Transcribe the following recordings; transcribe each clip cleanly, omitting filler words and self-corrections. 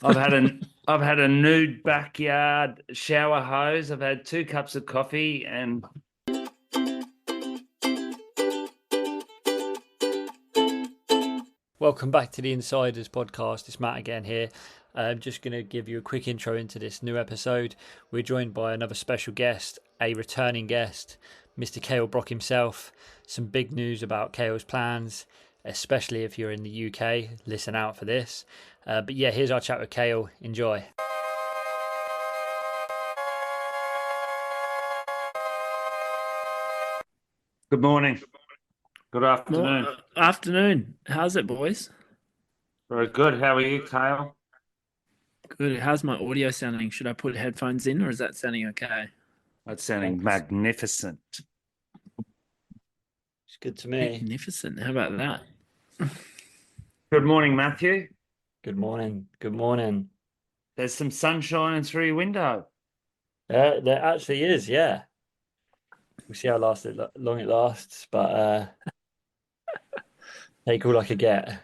I've had a nude backyard shower hose. I've had 2 cups of coffee and Welcome back to the Insiders podcast. It's Matt again here. I'm just going to give you a quick intro into this new episode. We're joined by another special guest, a returning guest, Mr. Kale Brock himself. Some big news about Kale's plans, especially if you're in the UK. Listen out for this. But yeah, here's our chat with Kale. Enjoy. good morning, good More afternoon. afternoon. How's it, boys? Very good. How are you, Kale? Good. How's my audio sounding? Should I put headphones in, or is that sounding okay? That's sounding magnificent. It's good to me. Magnificent. How about that? Good morning, Matthew. Good morning. Good morning. There's some sun shining through your window. There actually is, yeah. We'll see how long it lasts, but take all I could get.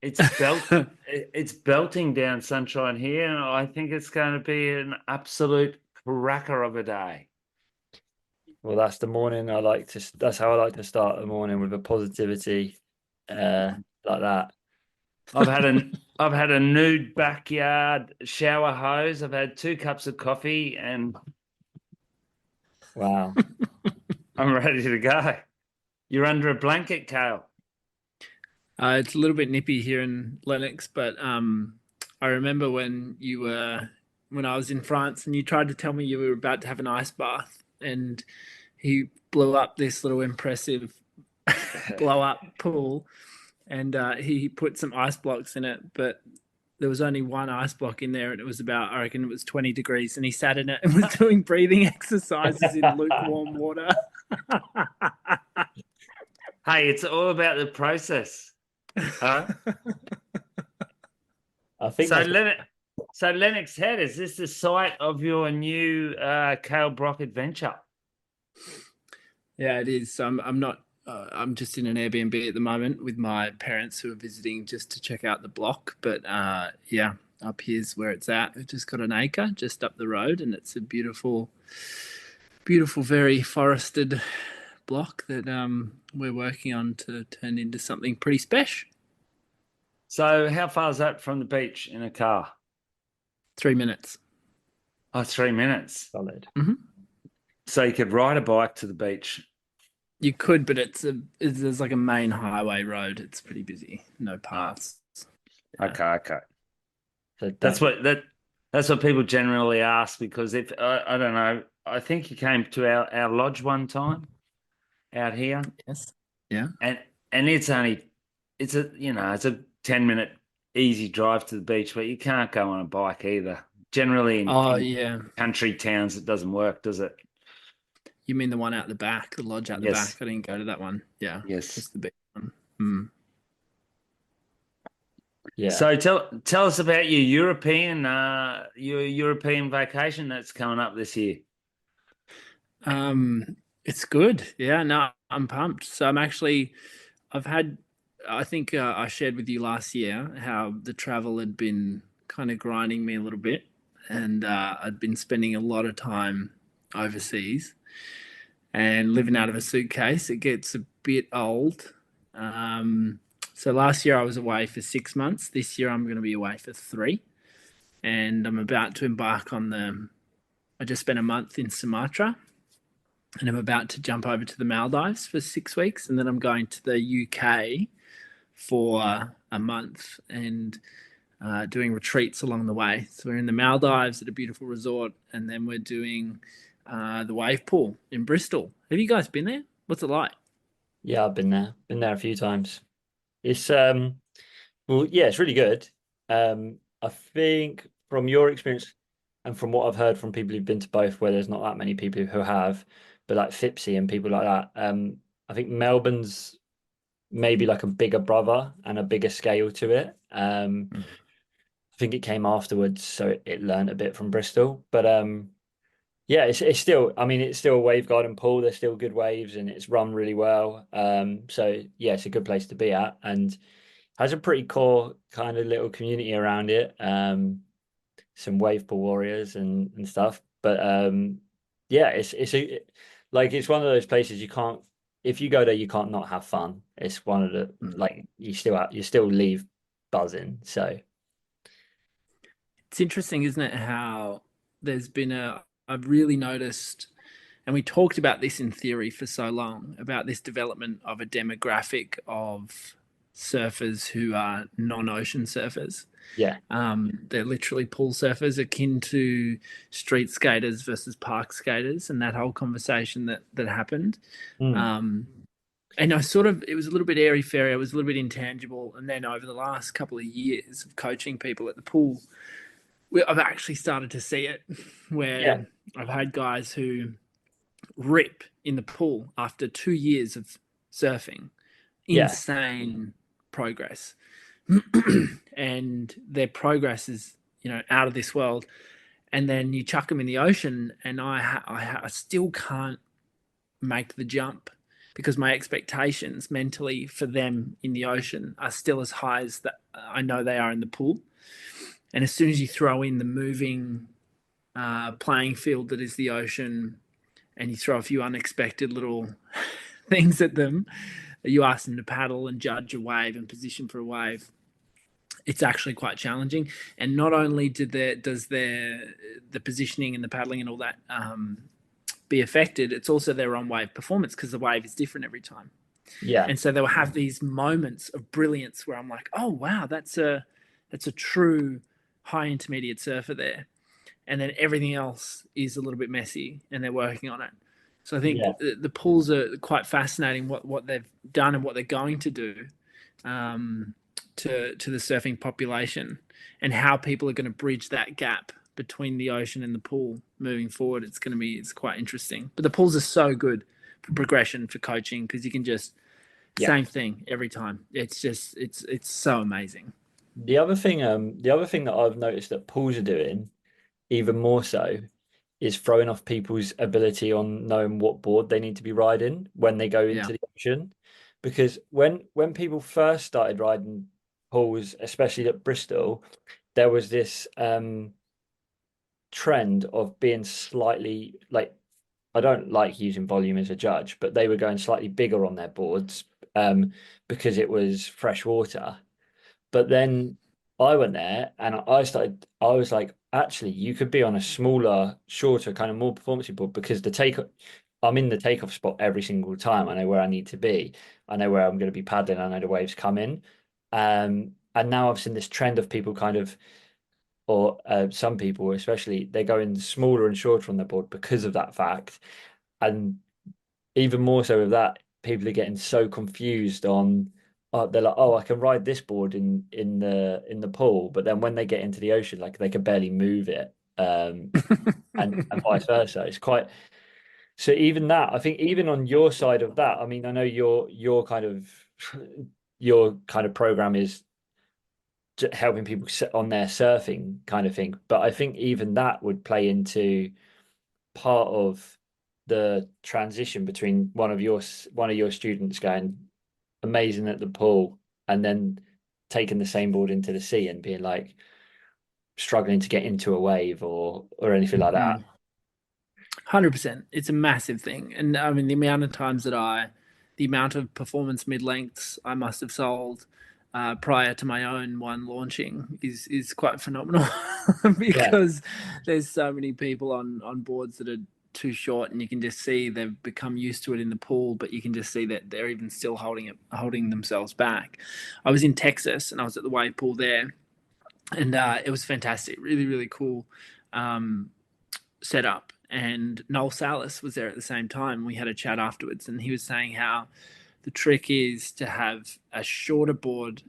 It's belting down sunshine here, and I think it's going to be an absolute cracker of a day. Well, that's the morning that's how I like to start the morning, with a positivity like that. I've had a nude backyard shower hose. I've had 2 cups of coffee and Wow. I'm ready to go. You're under a blanket, Kale. It's a little bit nippy here in Lennox, but I remember when I was in France and you tried to tell me you were about to have an ice bath, and he blew up this little impressive blow up pool, and he put some ice blocks in it, but there was only one ice block in there, and it was about, I reckon it was 20 degrees, and he sat in it and was doing breathing exercises in lukewarm water. Hey, it's all about the process. Huh? I think So Lennox Head, is this the site of your new Kale Brock adventure? Yeah, it is. So I'm not. I'm just in an Airbnb at the moment with my parents who are visiting just to check out the block. But yeah, up here's where it's at. We've just got an acre just up the road, and it's a beautiful, beautiful, very forested block that we're working on to turn into something pretty special. So how far is that from the beach in a car? 3 minutes. Oh, 3 minutes. solid. Mm-hmm. So you could ride a bike to the beach. You could, but there's like a main highway road. It's pretty busy. No paths. Okay. So That's what people generally ask, because if I don't know, I think you came to our lodge one time out here, Yes. Yeah. and it's a 10-minute easy drive to the beach, but you can't go on a bike either. Generally Oh, in yeah. country towns, it doesn't work, does it? You mean the one out the back, the lodge out the Yes. back? I didn't go to that one. Yeah. Yes. Just the big one. Hmm. yeah. So tell us about your European vacation that's coming up this year. It's good. Yeah, no, I'm pumped. So I think I shared with you last year how the travel had been kind of grinding me a little bit, and I'd been spending a lot of time overseas and living out of a suitcase. It gets a bit old. So last year I was away for 6 months. This year I'm going to be away for 3, and I'm about to embark on I just spent a month in Sumatra, and I'm about to jump over to the Maldives for 6 weeks, and then I'm going to the UK for a month and doing retreats along the way. So we're in the Maldives at a beautiful resort, and then we're doing the wave pool in Bristol. Have you guys been there? What's it like? Yeah, I've been there. Been there a few times. It's well, yeah, it's really good. I think from your experience and from what I've heard from people who've been to both, where there's not that many people who have, but like Fipsy and people like that, I think Melbourne's maybe like a bigger brother and a bigger scale to it. I think it came afterwards, so it learned a bit from Bristol. But yeah, it's still, I mean, it's still a wave garden pool. There's still good waves and it's run really well. So yeah, it's a good place to be at, and has a pretty core kind of little community around it. some wave pool warriors and stuff. But yeah, it's one of those places you can't, if you go there, you can't not have fun. It's one of the like you still leave buzzing. So It's interesting, isn't it, how I've really noticed, and we talked about this in theory for so long, about this development of a demographic of surfers who are non-ocean surfers. yeah, They're literally pool surfers, akin to street skaters versus park skaters, and that whole conversation that happened. mm, Um, and it was a little bit airy fairy. It was a little bit intangible. And then over the last couple of years of coaching people at the pool, I've actually started to see it yeah, where I've had guys who rip in the pool after 2 years of surfing. yeah, Insane progress. And their progress is, out of this world. And then you chuck them in the ocean, and I still can't make the jump because my expectations mentally for them in the ocean are still as high as that I know they are in the pool. And as soon as you throw in the moving playing field that is the ocean, and you throw a few unexpected little things at them, you ask them to paddle and judge a wave and position for a wave, it's actually quite challenging. And not only does the positioning and the paddling and all that be affected, it's also their on wave performance because the wave is different every time. yeah, And so they'll have these moments of brilliance where I'm like, oh wow, that's a true high intermediate surfer there. And then everything else is a little bit messy and they're working on it. So I think yeah, the pools are quite fascinating, what they've done and what they're going to do to the surfing population, and how people are going to bridge that gap between the ocean and the pool moving forward. It's quite interesting. But the pools are so good for progression, for coaching, because you can just yeah. same thing every time. It's just it's so amazing. The other thing that I've noticed that pools are doing even more so is throwing off people's ability on knowing what board they need to be riding when they go Yeah. into the ocean. Because when people first started riding pools, especially at Bristol, there was this trend of being slightly like, I don't like using volume as a judge, but they were going slightly bigger on their boards because it was fresh water. But then I went there and I was like, actually, you could be on a smaller, shorter, kind of more performance board because I'm in the takeoff spot every single time. I know where I need to be. I know where I'm going to be paddling. I know the waves coming. And now I've seen this trend of people kind of, or some people especially, they're going smaller and shorter on their board because of that fact. And even more so with that, people are getting so confused on. They're like, oh, I can ride this board in the pool, but then when they get into the ocean, like they can barely move it, and vice versa. It's quite so. Even that, I think, even on your side of that, I mean, I know your kind of program is helping people sit on their surfing kind of thing, but I think even that would play into part of the transition between one of your students going amazing at the pool and then taking the same board into the sea and being like struggling to get into a wave or anything like that. 100%. It's a massive thing. And I mean, the amount of performance mid lengths I must have sold prior to my own one launching is quite phenomenal Yeah, because there's so many people on boards that are too short, and you can just see they've become used to it in the pool, but you can just see that they're even still holding themselves back. I was in Texas and I was at the wave pool there, and it was fantastic, really, really cool setup. And Noel Salas was there at the same time. We had a chat afterwards, and he was saying how the trick is to have a shorter board,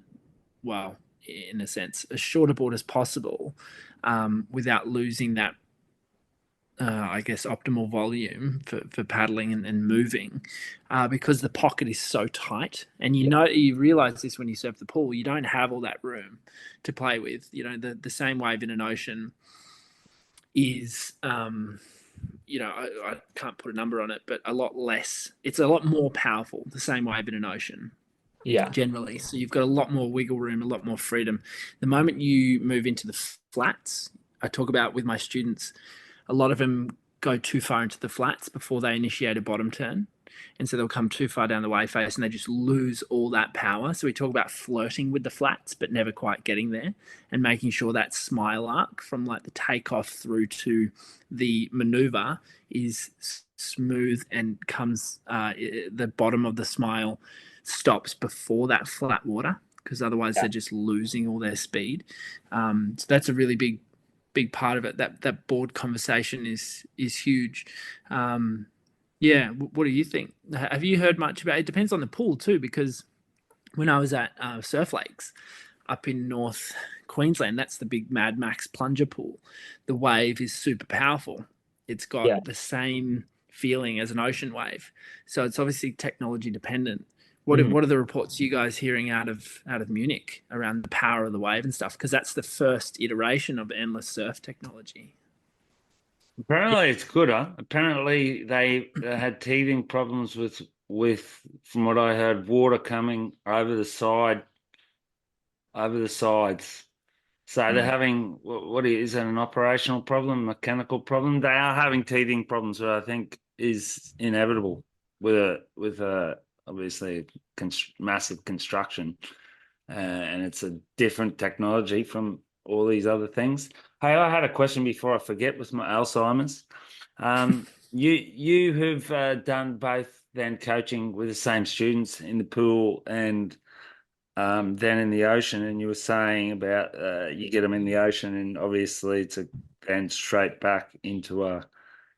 well, in a sense, as short a board as possible, without losing that, I guess, optimal volume for paddling and moving, because the pocket is so tight. And you realize this when you surf the pool, you don't have all that room to play with. The same wave in an ocean is, I can't put a number on it, but a lot less. It's a lot more powerful, the same wave in an ocean yeah, generally. So you've got a lot more wiggle room, a lot more freedom. The moment you move into the flats, I talk about with my students, a lot of them go too far into the flats before they initiate a bottom turn. And so they'll come too far down the wave face and they just lose all that power. So we talk about flirting with the flats, but never quite getting there, and making sure that smile arc from like the takeoff through to the maneuver is smooth and comes, the bottom of the smile stops before that flat water, because otherwise they're just losing all their speed. So that's a really big part of it. That board conversation is huge. Yeah, what do you think? Have you heard much about it? It depends on the pool too, because when I was at Surf Lakes up in North Queensland, that's the big Mad Max plunger pool. The wave is super powerful. It's got the same feeling as an ocean wave, so it's obviously technology dependent. What are the reports you guys hearing out of Munich around the power of the wave and stuff? Because that's the first iteration of endless surf technology. Apparently it's good, huh? Apparently they had teething problems with from what I heard, water coming over the sides. So they're having what is it, an operational problem, mechanical problem? They are having teething problems, which I think is inevitable with obviously massive construction, and it's a different technology from all these other things. Hey, I had a question before I forget with my Alzheimer's. You have done both then coaching with the same students in the pool and then in the ocean, and you were saying about you get them in the ocean and obviously to then straight back into a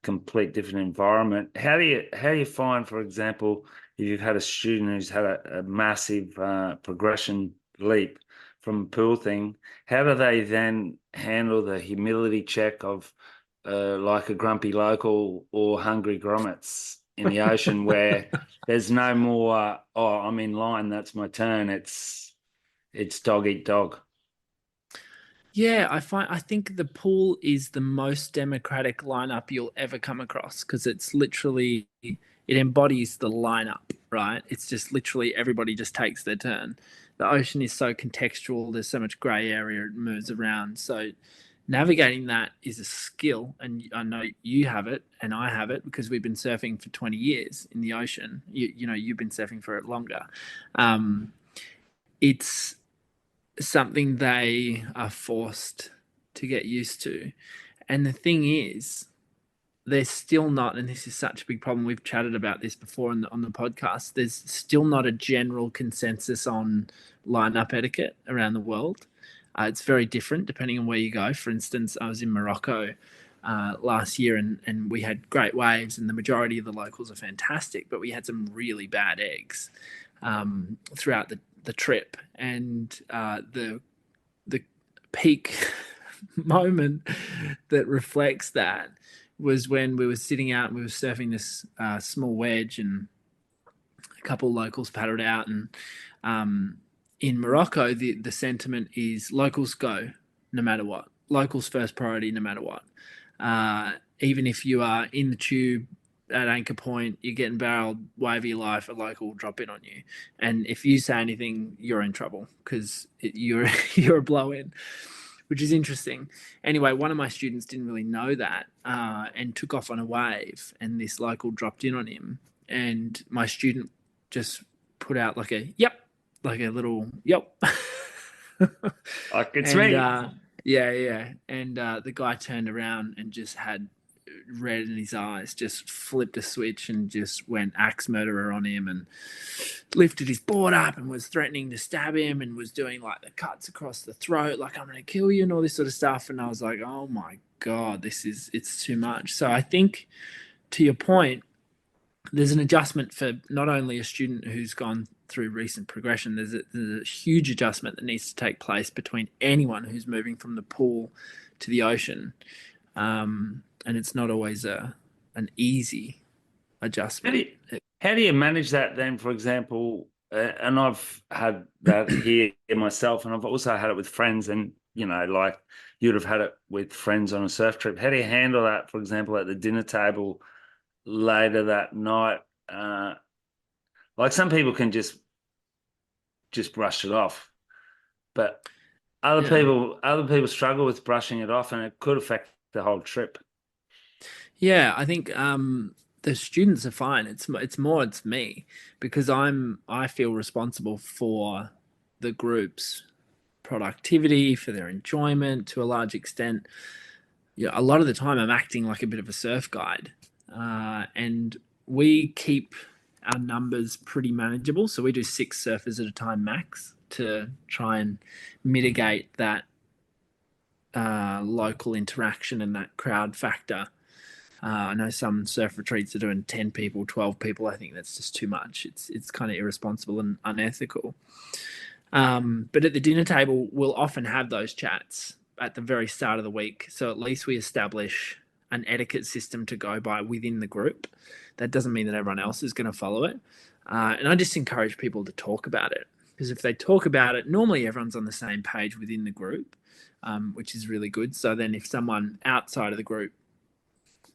complete different environment. How do you find, for example, if you've had a student who's had a massive progression leap from a pool thing, how do they then handle the humility check of like a grumpy local or hungry grommets in the ocean where there's no more, oh, I'm in line, that's my turn. It's dog eat dog. Yeah, I think the pool is the most democratic lineup you'll ever come across, because it's literally, it embodies the lineup, right? It's just literally everybody just takes their turn. The ocean is so contextual, there's so much gray area, it moves around. So navigating that is a skill, and I know you have it and I have it because we've been surfing for 20 years in the ocean. You know, you've been surfing for it longer. It's something they are forced to get used to. And the thing is, they're still not, and this is such a big problem. We've chatted about this before on the podcast. There's still not a general consensus on lineup etiquette around the world. It's very different depending on where you go. For instance, I was in Morocco last year, and we had great waves, and the majority of the locals are fantastic, but we had some really bad eggs throughout the trip, and the peak moment that reflects that was when we were sitting out and we were surfing this small wedge, and a couple of locals paddled out, and in Morocco the sentiment is locals go no matter what, locals first priority no matter what. Even if you are in the tube at anchor point, you're getting barreled, wave of your life, a local will drop in on you, and if you say anything, you're in trouble because you're you're a blow in, which is interesting. Anyway, one of my students didn't really know that and took off on a wave, and this local dropped in on him, and my student just put out like a yep, like a little yep. Like it's And me. yeah, and the guy turned around and just had red in his eyes, just flipped a switch and just went axe murderer on him, and lifted his board up and was threatening to stab him, and was doing like the cuts across the throat, like I'm gonna kill you and all this sort of stuff. And I was like, oh my god, it's too much. So I think, to your point, there's an adjustment for not only a student who's gone through recent progression. There's a huge adjustment that needs to take place between anyone who's moving from the pool to the ocean, and it's not always an easy adjustment. How do you manage that then, for example? And I've had that here myself, and I've also had it with friends, and like you'd have had it with friends on a surf trip. How do you handle that, for example, at the dinner table later that night? Like some people can just brush it off, but Yeah. other people struggle with brushing it off, and it could affect the whole trip. Yeah, I think the students are fine. It's me because I feel responsible for the group's productivity, for their enjoyment to a large extent. Yeah, a lot of the time I'm acting like a bit of a surf guide, and we keep our numbers pretty manageable. So we do 6 surfers at a time max to try and mitigate that local interaction and that crowd factor. I know some surf retreats are doing 10 people, 12 people. I think that's just too much. It's kind of irresponsible and unethical. But at the dinner table, we'll often have those chats at the very start of the week. So at least we establish an etiquette system to go by within the group. That doesn't mean that everyone else is going to follow it. And I just encourage people to talk about it because if they talk about it, normally everyone's on the same page within the group, which is really good. So then if someone outside of the group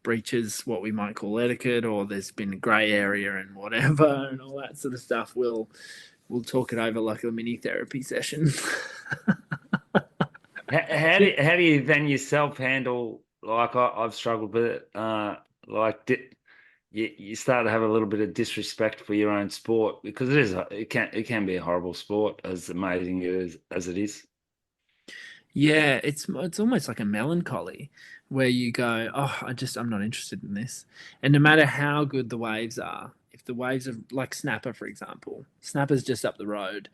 breaches what we might call etiquette or there's been a grey area and whatever and all that sort of stuff, we'll talk it over like a mini therapy session. How do you then yourself handle, like I've struggled with it, like you start to have a little bit of disrespect for your own sport because it can be a horrible sport as amazing as it is. Yeah, it's almost like a melancholy where you go, oh, I'm not interested in this. And no matter how good the waves are, if the waves are like Snapper, for example, Snapper's just up the road.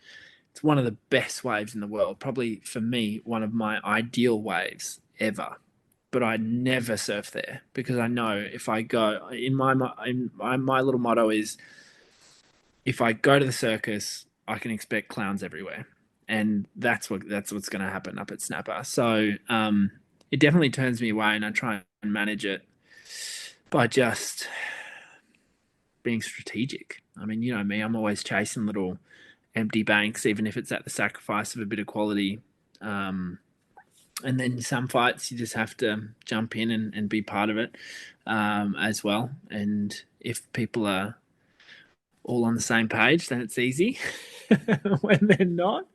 It's one of the best waves in the world. Probably for me, one of my ideal waves ever. But I never surf there because I know if I go my little motto is if I go to the circus, I can expect clowns everywhere, and that's what's going to happen up at Snapper. So it definitely turns me away, and I try and manage it by just being strategic. I mean, you know me, I'm always chasing little empty banks, even if it's at the sacrifice of a bit of quality. And then some fights you just have to jump in and be part of it as well. And if people are all on the same page, then it's easy. When they're not,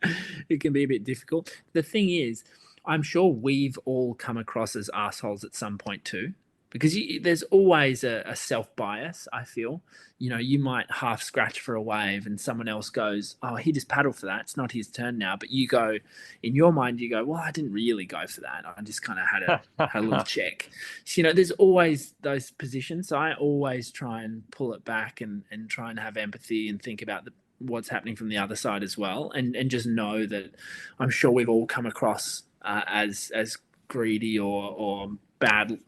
it can be a bit difficult. The thing is, I'm sure we've all come across as assholes at some point too, because there's always a self bias. I feel, you know, you might half scratch for a wave, and someone else goes, "Oh, he just paddled for that. It's not his turn now." But you go, in your mind, you go, "Well, I didn't really go for that. I just kind of had a little check." So, you know, there's always those positions. So I always try and pull it back and try and have empathy and think about what's happening from the other side as well, and just know that I'm sure we've all come across as greedy or bad,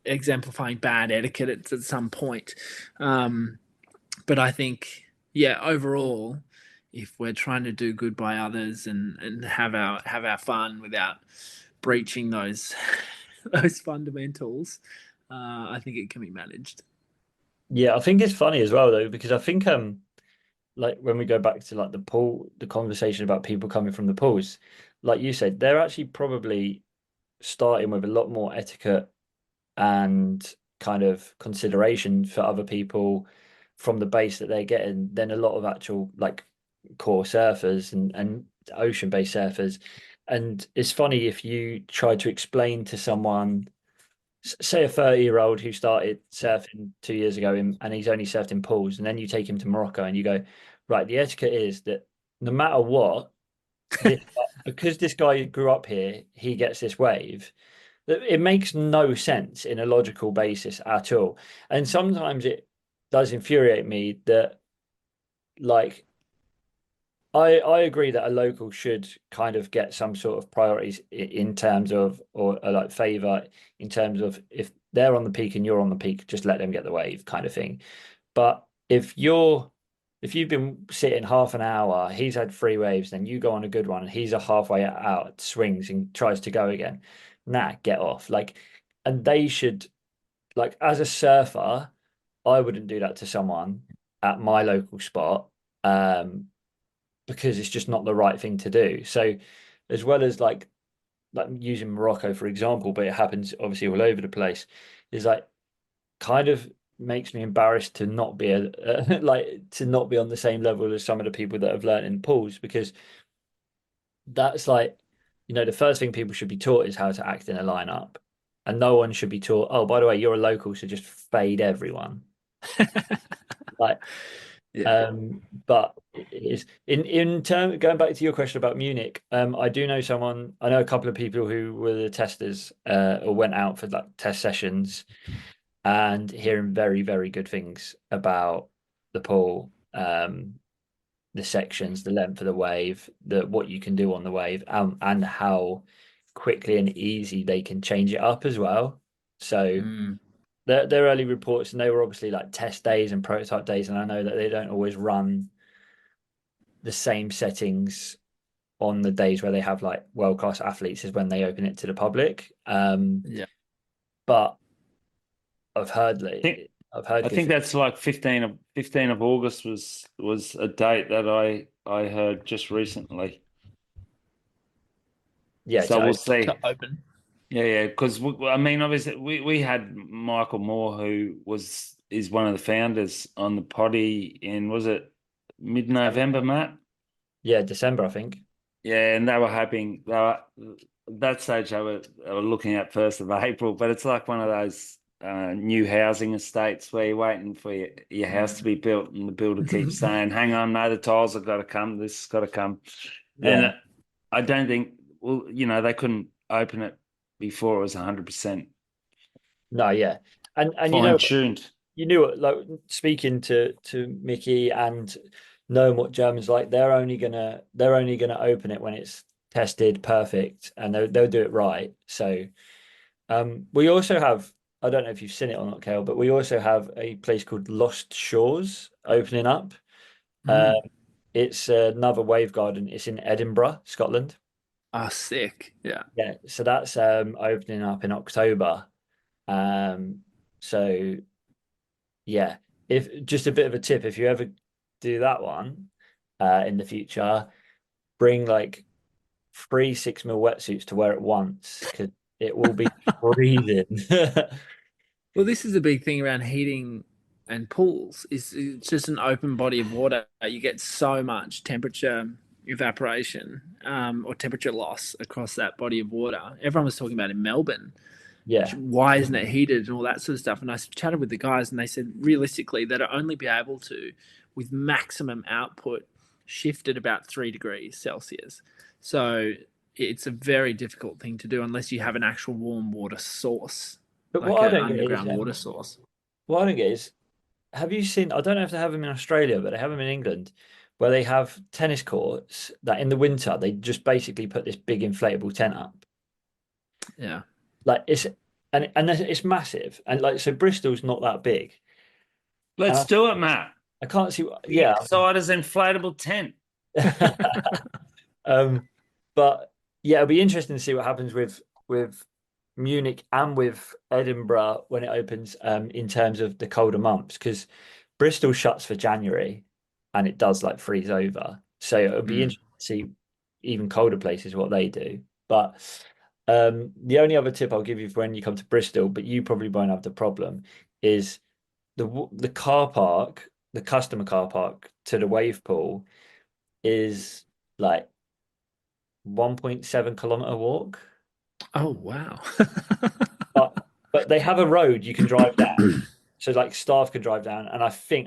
exemplifying bad etiquette at some point. But I think, yeah, overall, if we're trying to do good by others and have our fun without breaching those those fundamentals, I think it can be managed. Yeah, I think it's funny as well though, because I think like when we go back to like the conversation about people coming from the pools, like you said, they're actually probably starting with a lot more etiquette and kind of consideration for other people from the base that they're getting than a lot of actual like core surfers and ocean-based surfers. And it's funny if you try to explain to someone, say a 30-year-old who started surfing 2 years ago and he's only surfed in pools, and then you take him to Morocco and you go, right, the etiquette is that no matter what, this, because this guy grew up here, he gets this wave. It makes no sense in a logical basis at all. And sometimes it does infuriate me that, like, I agree that a local should kind of get some sort of priorities in terms of, or like favor in terms of if they're on the peak and you're on the peak, just let them get the wave kind of thing. But if you've been sitting half an hour, he's had 3 waves, then you go on a good one and he's a halfway out, swings and tries to go again. Nah, get off. Like, and they should, like, as a surfer, I wouldn't do that to someone at my local spot. Because it's just not the right thing to do. So as well as like using Morocco for example, but it happens obviously all over the place, is like kind of makes me embarrassed to not be like to not be on the same level as some of the people that have learned in pools because that's like, the first thing people should be taught is how to act in a lineup. And no one should be taught, oh, by the way, you're a local, so just fade everyone. Like, Yeah. but it is in term going back to your question about Munich, I do know someone, I know a couple of people who were the testers, or went out for like test sessions and hearing very, very good things about the pool, the sections, the length of the wave, the what you can do on the wave, and how quickly and easy they can change it up as well. So Mm. their early reports, and they were obviously like test days and prototype days, and I know that they don't always run the same settings on the days where they have like world class athletes as when they open it to the public. Yeah. But I've heard I think I've heard I good think things. that's like 15 of August was a date that I heard just recently. Yeah, So to we'll open. To see. open. Yeah, yeah. Because I mean, obviously, we had Michael Moore, who is one of the founders on the potty in, was it December. mid-November, Matt? Yeah, December, I think. Yeah, and they were hoping at that stage they were looking at 1st of April, but it's like one of those new housing estates where you're waiting for your house to be built, and the builder keeps saying, "Hang on, no, the tiles have got to come. This has got to come," and Yeah. I don't think, well, they couldn't open it before it was 100% No, yeah. And fine tuned. you knew it, like speaking to Mickey and knowing what Germans like, they're only gonna open it when it's tested perfect, and they'll do it right. So we also have, I don't know if you've seen it or not, Kale, but we also have a place called Lost Shores opening up. Uh, Mm. it's another wave garden. It's in Edinburgh, Scotland. Oh, sick. Yeah. Yeah, so that's opening up in October. Um, so yeah, if just a bit of a tip, if you ever do that one in the future, bring like 3 6 mil wetsuits to wear at once because it will be freezing. Well, this is the big thing around heating and pools. Is it's just an open body of water. You get so much temperature evaporation or temperature loss across that body of water. Everyone was talking about in Melbourne. Yeah, Why isn't it heated and all that sort of stuff? And I chatted with the guys, and they said realistically they'd only be able to, with maximum output, shift at about 3 degrees Celsius. So it's a very difficult thing to do unless you have an actual warm water source, but like what I an don't get is underground water source. what I don't get is, have you seen? I don't know if they have them in Australia, but they have them in England, where they have tennis courts that in the winter they just basically put this big inflatable tent up. Yeah. Like it's massive, and like so Bristol's not that big, and Let's do it, Matt. I can't see. Big Yeah, Cider's inflatable tent. um, but yeah, it'll be interesting to see what happens with Munich and with Edinburgh when it opens, in terms of the colder months, because Bristol shuts for January, and it does like freeze over. So it'll be Mm. interesting to see even colder places what they do. But the only other tip I'll give you for when you come to Bristol, but you probably won't have the problem, is the car park, the customer car park to the wave pool is like 1.7 kilometer walk. Oh wow. But but they have a road you can drive down. So like staff can drive down, and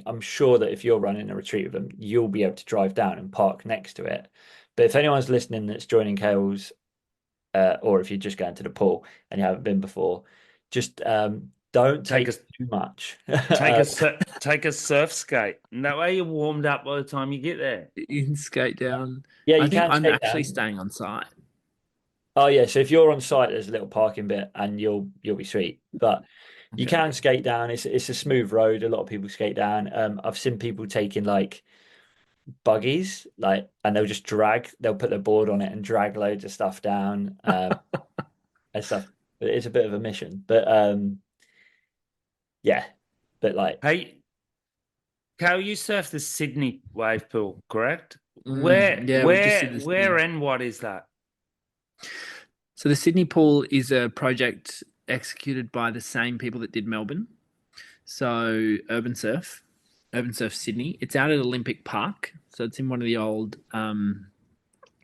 I'm sure that if you're running a retreat with them, you'll be able to drive down and park next to it. But if anyone's listening that's joining Kale's, or if you're just going to the pool and you haven't been before, just don't Take take a too much. take a surf skate, and that way you're warmed up by the time you get there. You can skate down. Yeah, I you think can I'm skate actually down. staying on site. Oh yeah, so if you're on site, there's a little parking bit, and you'll be sweet. But you Okay. can skate down. It's a smooth road. A lot of people skate down. I've seen people taking like buggies, like, and they'll just drag. They'll put their board on it and drag loads of stuff down, and stuff. But it's a bit of a mission. But yeah, but like, Hey, Cal, you surf the Sydney wave pool, correct? Mm, Where, yeah, we just where, did this where, thing. and what is that? So the Sydney pool is a project executed by the same people that did Melbourne. So Urban Surf Sydney. It's out at Olympic Park. So it's in one of the old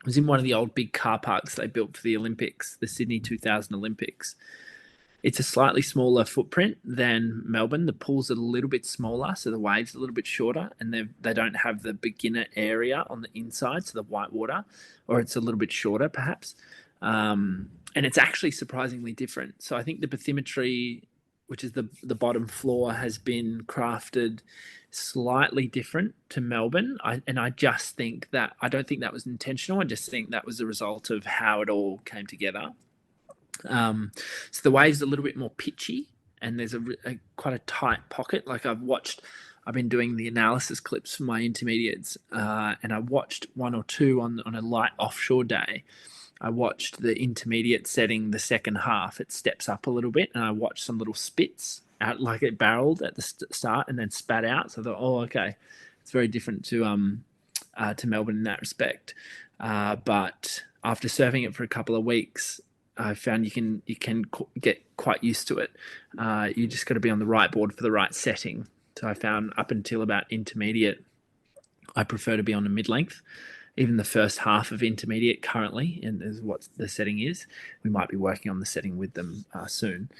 It was in one of the old big car parks they built for the Olympics, the Sydney 2000 Olympics. It's a slightly smaller footprint than Melbourne. The pool's a little bit smaller, so the waves are a little bit shorter, and they don't have the beginner area on the inside, so the white water, or it's a little bit shorter perhaps. And it's actually surprisingly different. So I think the bathymetry, which is the bottom floor, has been crafted slightly different to Melbourne. I just think that I don't think that was intentional. I just think that was a result of how it all came together. So the wave's a little bit more pitchy, and there's quite a tight pocket. Like I've been doing the analysis clips for my intermediates, and I watched one or two on a light offshore day. I watched the intermediate setting the second half. It steps up a little bit, and I watched some little spits out, like it barreled at the start and then spat out. So I thought, oh, okay, it's very different to Melbourne in that respect. But after surfing it for a couple of weeks, I found you can get quite used to it. You just got to be on the right board for the right setting. So I found up until about intermediate, I prefer to be on a mid length. Even the first half of intermediate currently, and is what the setting is. We might be working on the setting with them soon.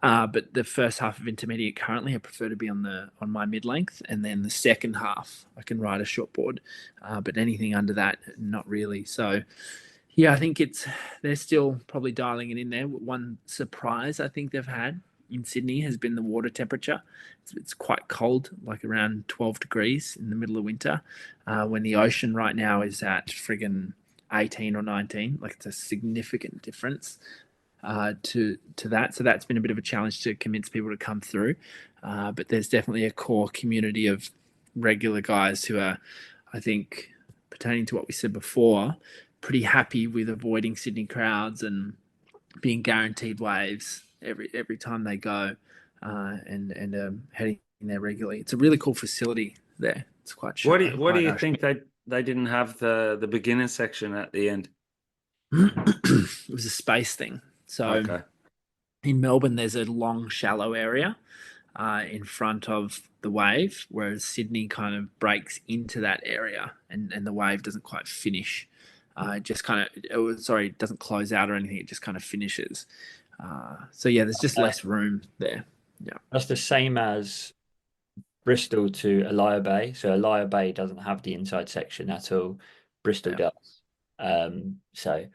But the first half of intermediate currently, I prefer to be on my mid length, and then the second half I can ride a short board. But anything under that, not really. So yeah, I think they're still probably dialing it in there. One surprise I think they've had in Sydney has been the water temperature. It's quite cold, like around 12 degrees in the middle of winter, when the ocean right now is at friggin' 18 or 19. Like it's a significant difference to that. So that's been a bit of a challenge to convince people to come through. But there's definitely a core community of regular guys who are, I think, pertaining to what we said before, pretty happy with avoiding Sydney crowds and being guaranteed waves every time they go, and heading there regularly. It's a really cool facility there. It's quite What do you think they didn't have the beginner section at the end? It was a space thing. So Okay. in Melbourne, there's a long, shallow area in front of the wave, whereas Sydney kind of breaks into that area, and the wave doesn't quite finish. It just kind of, it doesn't close out or anything. It just kind of finishes. So yeah, there's just less room there. Yeah. That's the same as Bristol to Elia Bay. So Elia Bay doesn't have the inside section at all. Bristol does. So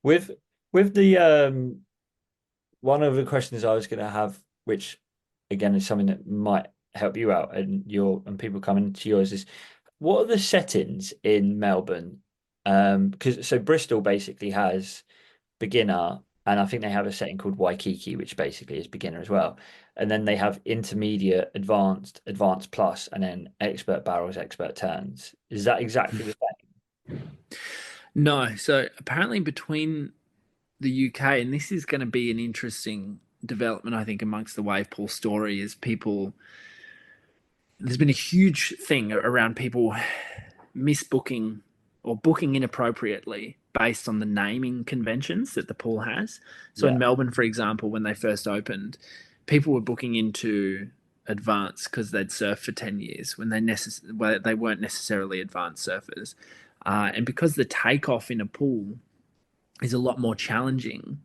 with the one of the questions I was going to have, which again is something that might help you out and people coming to yours, is what are the settings in Melbourne? Because so Bristol basically has beginner, and I think they have a setting called Waikiki, which basically is beginner as well. And then they have intermediate, advanced, advanced plus, and then expert barrels, expert turns. Is that exactly the same? No. So apparently between the UK, and this is going to be an interesting development, I think, amongst the wave pool story, is there's been a huge thing around people misbooking or booking inappropriately based on the naming conventions that the pool has. So in Melbourne, for example, when they first opened, people were booking into advanced because they'd surfed for 10 years when they weren't necessarily advanced surfers. And because the takeoff in a pool is a lot more challenging,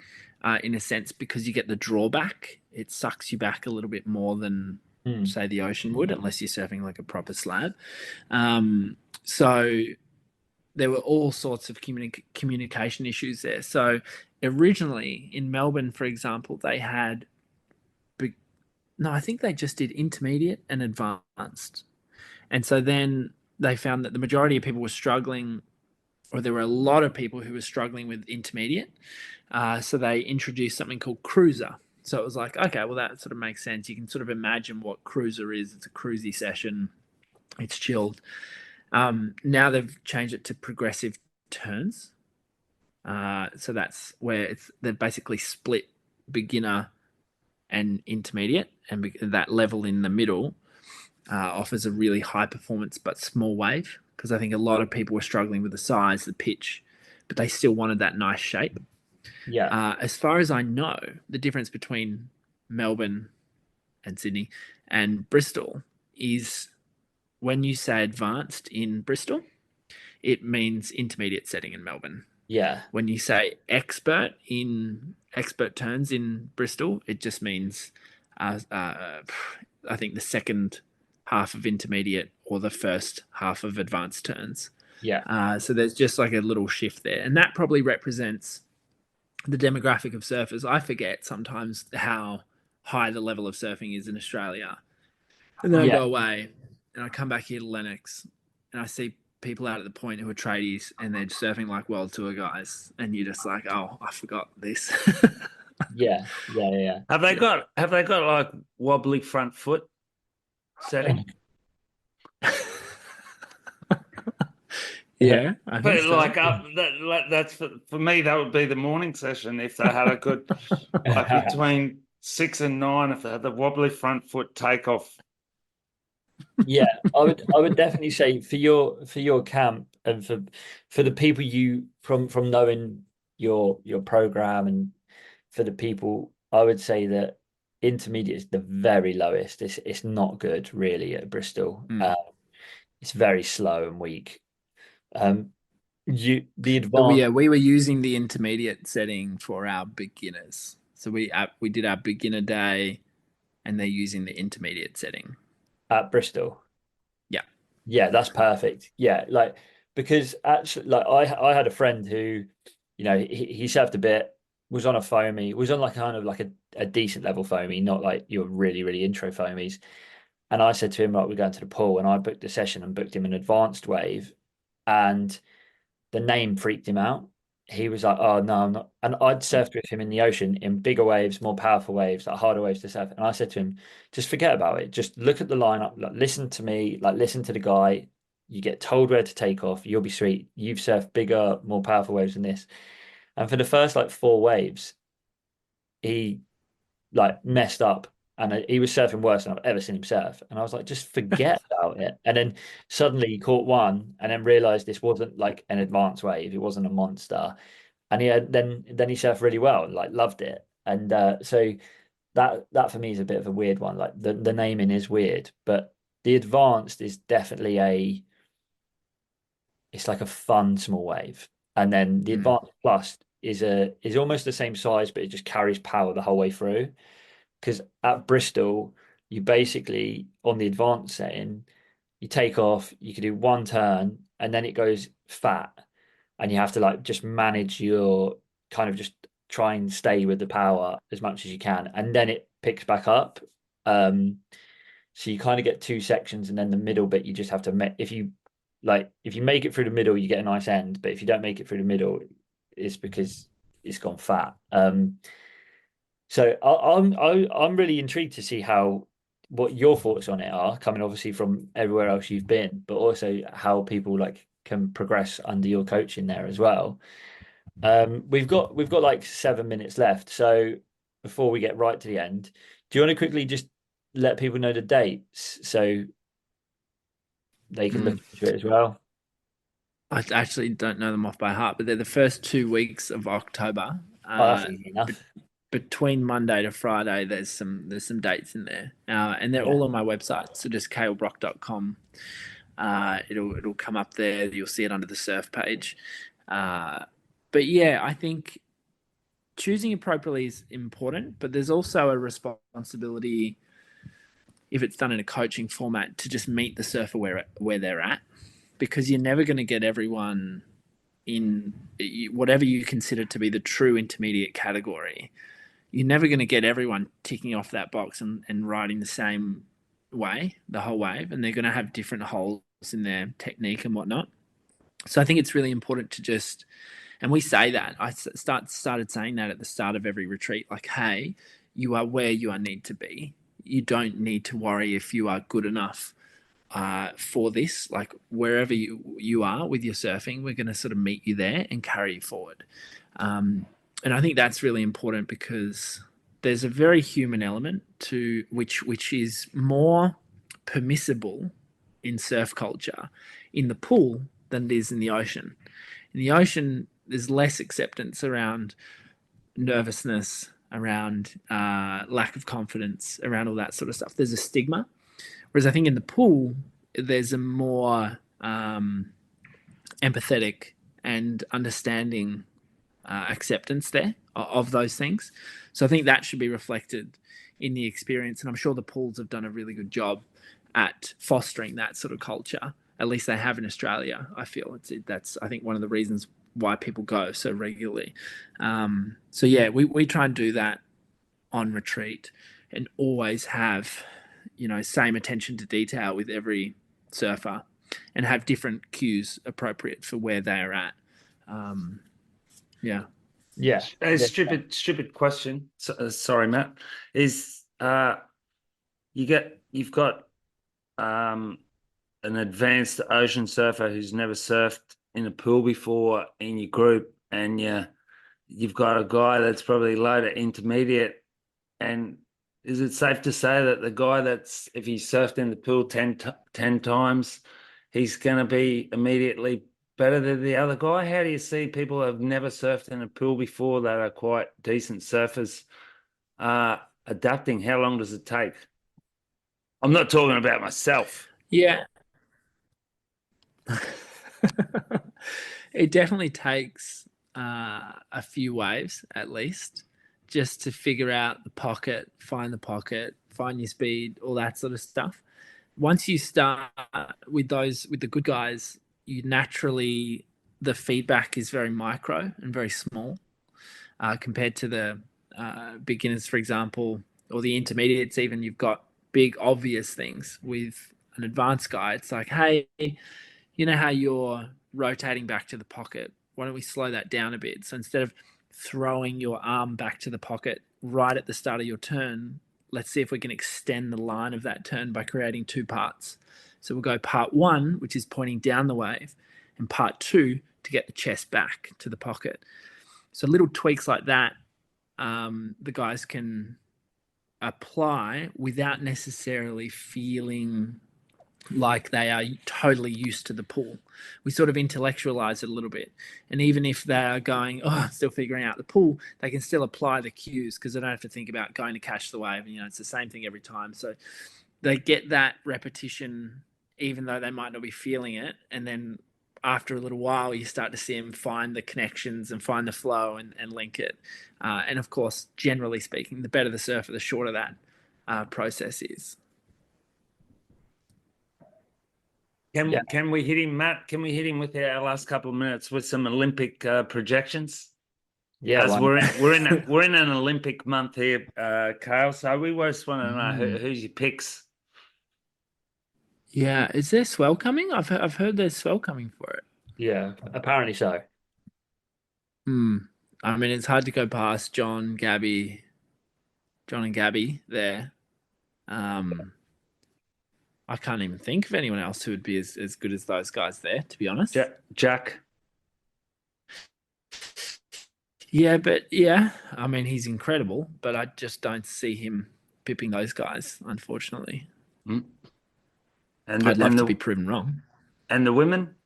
in a sense, because you get the drawback, it sucks you back a little bit more than say the ocean would, unless you're surfing like a proper slab. So there were all sorts of communication issues there. So originally in Melbourne, for example, they had I think they just did intermediate and advanced. And so then they found that the majority of people were struggling, or there were a lot of people who were struggling with intermediate. So they introduced something called cruiser. So it was like, okay, well, that sort of makes sense. You can sort of imagine what cruiser is. It's a cruisy session. It's chilled. Now they've changed it to progressive turns. So that's where they've basically split beginner and intermediate, and that level in the middle offers a really high performance but small wave, because I think a lot of people were struggling with the size, the pitch, but they still wanted that nice shape. Yeah. As far as I know, the difference between Melbourne and Sydney and Bristol is when you say advanced in Bristol, it means intermediate setting in Melbourne. Yeah. When you say expert in expert turns in Bristol, it just means, I think, the second half of intermediate or the first half of advanced turns. Yeah. So there's just like a little shift there. And that probably represents the demographic of surfers. I forget sometimes how high the level of surfing is in Australia. And then I Yeah. go away and I come back here to Lennox and I see people out at the point who are tradies and they're surfing like world tour guys. And you're just like, oh, I forgot this. Yeah. Yeah. Yeah. Have they got like wobbly front foot setting? Yeah, I think But so. like that's for me, that would be the morning session if they had a good like between 6 and 9, if they had the wobbly front foot takeoff. Yeah, I would definitely say for your camp and for the people you from knowing your program, and for the people, I would say that intermediate is the very lowest. It's not good really at Bristol. Mm. It's very slow and weak. Um, the But advanced we were using the intermediate setting for our beginners. So we did our beginner day and they're using the intermediate setting. at Bristol. Yeah. Yeah, that's perfect. Yeah, like because actually, like I had a friend who, he surfed a bit, was on a foamy, was on like kind of like a decent level foamy, not like your really really intro foamies. And I said to him, right, we're going to the pool, and I booked a session and booked him an advanced wave, and the name freaked him out. He was like, "Oh no, I'm not." And I'd surfed with him in the ocean in bigger waves, more powerful waves, like harder waves to surf. And I said to him, "Just forget about it. Just look at the lineup. Like, listen to me. Like, listen to the guy. You get told where to take off. You'll be sweet. You've surfed bigger, more powerful waves than this." And for the first like four waves, he like messed up, and he was surfing worse than I've ever seen him surf. And I was like, just forget about it. And then suddenly he caught one, and then realized this wasn't like an advanced wave. It wasn't a monster, and then he surfed really well and like loved it. And so that for me is a bit of a weird one. Like the naming is weird, but the advanced is definitely it's like a fun small wave. And then the Mm. advanced plus is almost the same size, but it just carries power the whole way through. Because at Bristol, you basically on the advanced setting, you take off, you can do one turn, and then it goes fat, and you have to like just manage your kind of just try and stay with the power as much as you can, and then it picks back up. Um, so you kind of get two sections, and then the middle bit you just have to if you make it through the middle, you get a nice end, but if you don't make it through the middle, it's because it's gone fat. So I'm really intrigued to see what your thoughts on it are, coming obviously from everywhere else you've been, but also how people like can progress under your coaching there as well. We've got like 7 minutes left, so before we get right to the end, do you want to quickly just let people know the dates so they can look Mm. into it as well? I actually don't know them off by heart, but they're the first 2 weeks of October. Oh, that's easy enough. Between Monday to Friday, there's some dates in there, and they're Yeah. all on my website. So just kalebrock.com. It'll come up there. You'll see it under the surf page. But yeah, I think choosing appropriately is important, but there's also a responsibility if it's done in a coaching format to just meet the surfer where they're at, because you're never going to get everyone in whatever you consider to be the true intermediate category. You're never going to get everyone ticking off that box and riding the same way the whole wave, and they're going to have different holes in their technique and whatnot. So I think it's really important to just, and we say that I started saying that at the start of every retreat, like, hey, you are where you are need to be. You don't need to worry if you are good enough for this. Like wherever you are with your surfing, we're going to sort of meet you there and carry you forward. And I think that's really important because there's a very human element to which is more permissible in surf culture in the pool than it is in the ocean. In the ocean, there's less acceptance around nervousness, around lack of confidence, around all that sort of stuff. There's a stigma. Whereas I think in the pool, there's a more empathetic and understanding acceptance there of those things. So I think that should be reflected in the experience, and I'm sure the pools have done a really good job at fostering that sort of culture. At least they have in Australia. I feel that's I think one of the reasons why people go so regularly. So yeah, we try and do that on retreat, and always have, same attention to detail with every surfer, and have different cues appropriate for where they are at. Yeah. Yeah. A stupid question. Sorry, Matt. Is you've got um an advanced ocean surfer who's never surfed in a pool before in your group, and you've got a guy that's probably low to intermediate. And is it safe to say that the guy that's, if he surfed in the pool 10 times, he's going to be immediately better than the other guy? How do you see people who have never surfed in a pool before that are quite decent surfers adapting? How long does it take? I'm not talking about myself. Yeah. It definitely takes a few waves at least, just to figure out the pocket, find your speed, all that sort of stuff. Once you start with the good guys, you naturally, the feedback is very micro and very small compared to the beginners, for example, or the intermediates. Even, you've got big obvious things. With an advanced guy, it's like, hey, you know how you're rotating back to the pocket? Why don't we slow that down a bit? So instead of throwing your arm back to the pocket right at the start of your turn, let's see if we can extend the line of that turn by creating two parts. So we'll go part one, which is pointing down the wave, and part two to get the chest back to the pocket. So little tweaks like that, the guys can apply without necessarily feeling like they are totally used to the pool. We sort of intellectualize it a little bit. And even if they are going, still figuring out the pool, they can still apply the cues, because they don't have to think about going to catch the wave. And, it's the same thing every time. So they get that repetition, even though they might not be feeling it. And then after a little while, you start to see them find the connections and find the flow and link it. And of course, generally speaking, the better the surfer, the shorter that process is. Can we hit him, Matt? Can we hit him with our last couple of minutes with some Olympic projections? Yeah, As we're in an Olympic month here, Kale. So we just want to know who's your picks. Yeah, is there swell coming? I've heard there's swell coming for it. Yeah, apparently so. I mean, it's hard to go past John and Gabby there. I can't even think of anyone else who would be as good as those guys there, to be honest. Jack. Yeah, I mean, he's incredible, but I just don't see him pipping those guys, unfortunately. And I'd love to be proven wrong. And the women?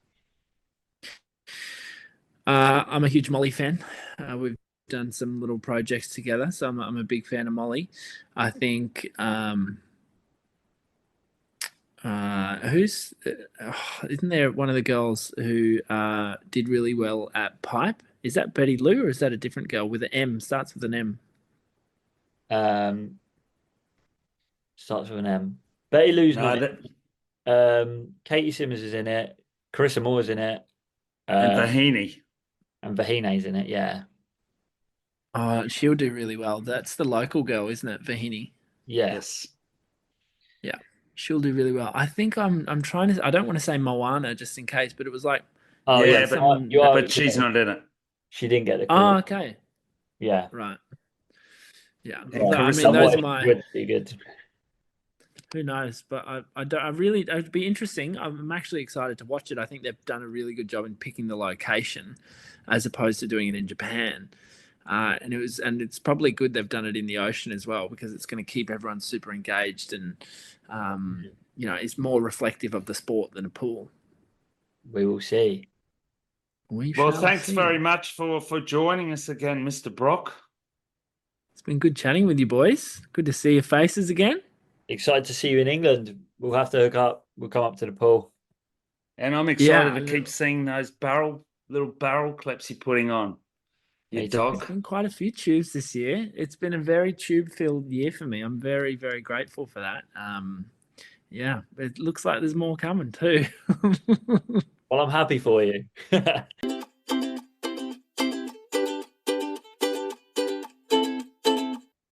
I'm a huge Molly fan. We've done some little projects together, so I'm a big fan of Molly. I think isn't there one of the girls who did really well at pipe? Is that Betty Lou, or is that a different girl with an M? Starts with an M. Starts with an M. Betty Lou's not in it. Katie Simmons is in it. Carissa Moore's in it. And Vahini. And Vahine's in it, yeah. Oh, she'll do really well. That's the local girl, isn't it, Vahini? Yeah. Yes. Yeah, she'll do really well. I think I'm trying to. I don't want to say Moana just in case, but it was like. Oh yeah, but she's not in it. She didn't get the call. Oh, okay. Yeah. Right. Yeah. No, I mean, those are my. Would be good. Who knows? But it'd be interesting. I'm actually excited to watch it. I think they've done a really good job in picking the location, as opposed to doing it in Japan. And it's probably good they've done it in the ocean as well, because it's going to keep everyone super engaged, and it's more reflective of the sport than a pool. We will see. Well, thanks very much for joining us again, Mr. Brock. It's been good chatting with you boys. Good to see your faces again. Excited to see you in England. We'll have to hook up. We'll come up to the pool. And I'm excited to keep seeing those barrel little barrel claps you're putting on your It's- There's dog? been quite a few tubes this year. It's been a very tube-filled year for me. I'm very, very grateful for that. Yeah, it looks like there's more coming too. Well, I'm happy for you.